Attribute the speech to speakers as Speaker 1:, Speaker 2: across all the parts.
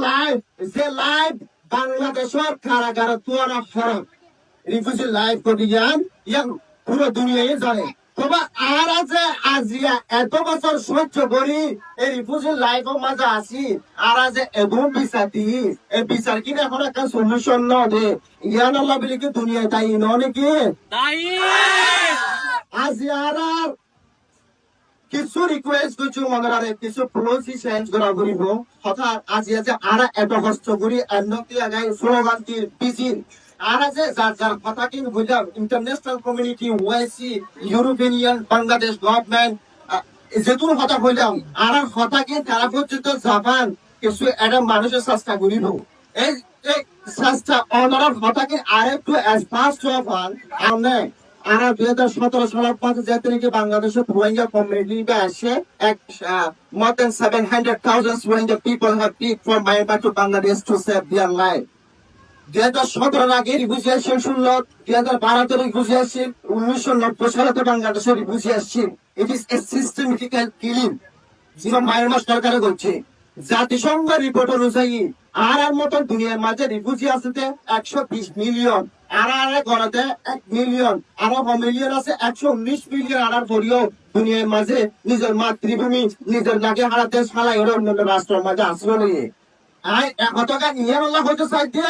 Speaker 1: Life যে life বাংলাদেশের কারাগারে তোরা ফরক রিফিউজি লাইফ করে যান ইয়াং পুরো দুনিয়ায় জানে তবে আর আছে আজিয়া এত বছর সহ্য করি এই রিফিউজি লাইফের মাঝে আসি আর আছে এবং বিচার দিই এই বিচার কিনে এখন একটা সলিউশন ন দে ইয়ান আল্লাহ বলে কি দুনিয়ায় তাই ন নাকি
Speaker 2: তাই
Speaker 1: আজিয়ার কিছু রিকোয়েস্ট করছি মনে কিছু পলিসি চেঞ্জ করা করিব হঠাৎ আজি আছে আর এত কষ্ট করি এমনকি আগে স্লোগান কি বিজি আর আছে যার কথা কি বুঝলাম international community OIC European Bangladesh government যেহেতু কথা বললাম আর কথা কি তারা পর্যন্ত জাপান কিছু একটা মানুষের চেষ্টা করিব এই চেষ্টা অনার কথা কি আর একটু ফাস্ট হওয়ার আমরা আর 2017 সালের 5 তারিখে বাংলাদেশের রোহিঙ্গা কমিউনিটি আসে more than 700,000 Rohingya people have fled from Myanmar to Bangladesh to save their life. 2017 আগে রিফিউজি আসছেন 2012 রিফিউজি আসছেন 1990 সালে বাংলাদেশের রিফিউজি আসছেন it is a systematical killing যেটা মায়ানমার সরকার করছে জাতিসংঘ রিপোর্ট অনুযায়ী আর মতো দুনিয়ার মাঝে রিফিউজি আছে 120 মিলিয়ন আর গড়াতে 1 মিলিয়ন আর মিলিয়ন আছে 119 মিলিয়ন আর পরিও দুনিয়ার মাঝে নিজের মাতৃভূমি নিজের নাকে হারাতে সালাই অন্য রাষ্ট্রের মাঝে আসলো নিয়ে আই কতটা নিয়ে আল্লাহ হইতে চাইতে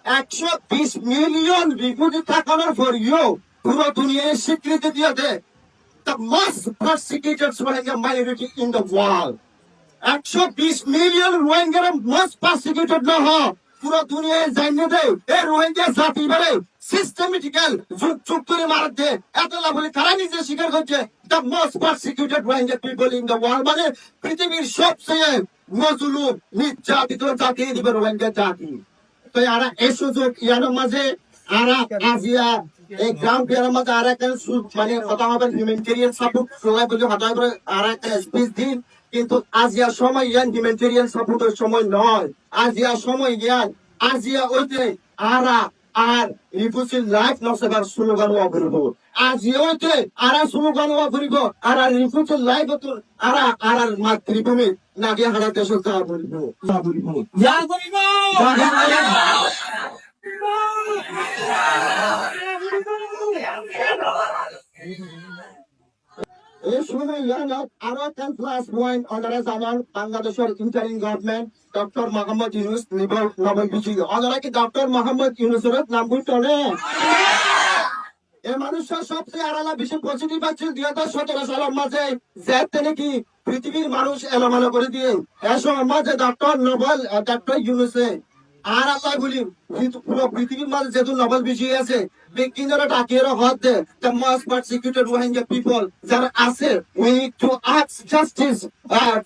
Speaker 1: 120 মিলিয়ন রিফিউজি থাকানোর পরিও পুরো দুনিয়ায় স্বীকৃতি দিয়েছে the most persecuted Rohingya minority in the world 120 million রোহিঙ্গার মোস্ট পারসিকিউটেড না হয় পুরো দুনিয়ায় জানিয়ে দেয় এই রোহিঙ্গা জাতি বলে সিস্টেমেটিক্যাল যুগ করে মারতে এত বলে তারা নিজে স্বীকার করছে the most persecuted Rohingya people in the world মানে পৃথিবীর সবচেয়ে মজলুম নির্যাতিত জাতি দিবে রোহিঙ্গা জাতি তো এরা এই সুযোগ ইয়ার মাঝে আরা আজিয়া এই গ্রাউন্ড পিয়ার মাঝে আর একটা মানে কথা হবে হিউম্যানিটেরিয়ান সাপোর্ট সবাই বলে কথা হবে আর একটা স্পিচ দিন কিন্তু আজিয়া সময় ইয়ান হিউম্যানিটেরিয়ান সাপোর্টের সময় নয় আজিয়া সময় ইয়ান আজিয়া ওইতে আরা আর রিফিউজি লাইফ নসেবার স্লোগান করিব আজিয়া ওইতে আরা স্লোগান করিব আর রিফিউজি লাইফ আর মাতৃভূমি নাগে হারা দেশের যা করিব
Speaker 2: যা করিব
Speaker 1: এই সময় আরো 10 প্লাস পয়েন্ট অনারা জানান বাংলাদেশের interim government doctor Mohammad Yunus Nobel বিজয়ী অনারা কি ডক্টর মোহাম্মদ ইউনূসের নাম বুঝতে এই মানুষের সবচেয়ে আড়ালা বেশি পজিটিভ আছে 2017 সালের মাঝে যে নাকি পৃথিবীর মানুষ এলোমেলো করে দিয়ে এই সময় মাঝে ডক্টর ইউনূসে আর আল্লাহ বলি পুরো পৃথিবীর মাঝে যেহেতু নোবেল বিজয়ী আছে বিজ্ঞানীরা ডাকিয়ে হাত দেয় the most persecuted Rohingya people যারা আছে we need to ask justice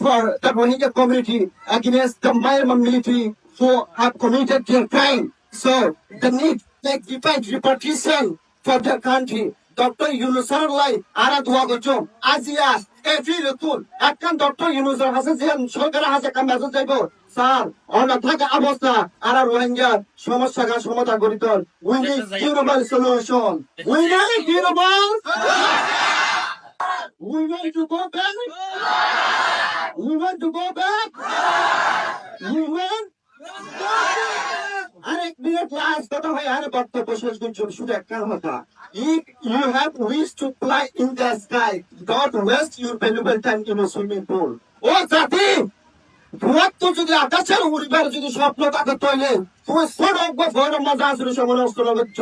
Speaker 1: for the Rohingya community against the Myanmar military who have committed their crime so the need take divine repatriation for their country doctor ইউনূসের লাই আর দোয়া করছো আজিয়া every Ratul একখান doctor ইউনূসের হাসে যে সরকারের হাসে কাম মেসেজ যাইব স্যার অনা থাকা অবস্থা আর রোহিঙ্গা সমস্যাকে সমাধান করিত we need durable solution we need durable we want to go back we want to go back we want আরেক মিনিট লাস্ট কথা হয় আর বক্তব্য শেষ করছি শুধু একটা কথা if you have wish to fly in the sky don't waste your valuable time in a swimming pool ও জাতি তোমার তো যদি আকাশের উড়িবার যদি স্বপ্ন থাকে তৈলে তুমি সড়ক বা ভয়ের মজা আসলে সময় নষ্ট করছ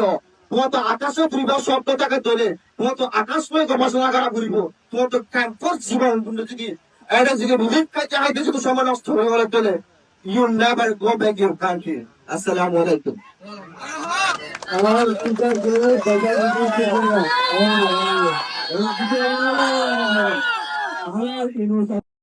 Speaker 1: তোমার তো আকাশে উড়িবার স্বপ্ন থাকে তৈলে তোমার তো আকাশ নিয়ে গবেষণা করা ঘুরিব তোমার তো ক্যাম্পাস জীবন যদি এটা যদি ভিজিট কাজে হাইতে যদি সময় নষ্ট হয়ে গেলে তৈলে you never go back your country assalamu alaikum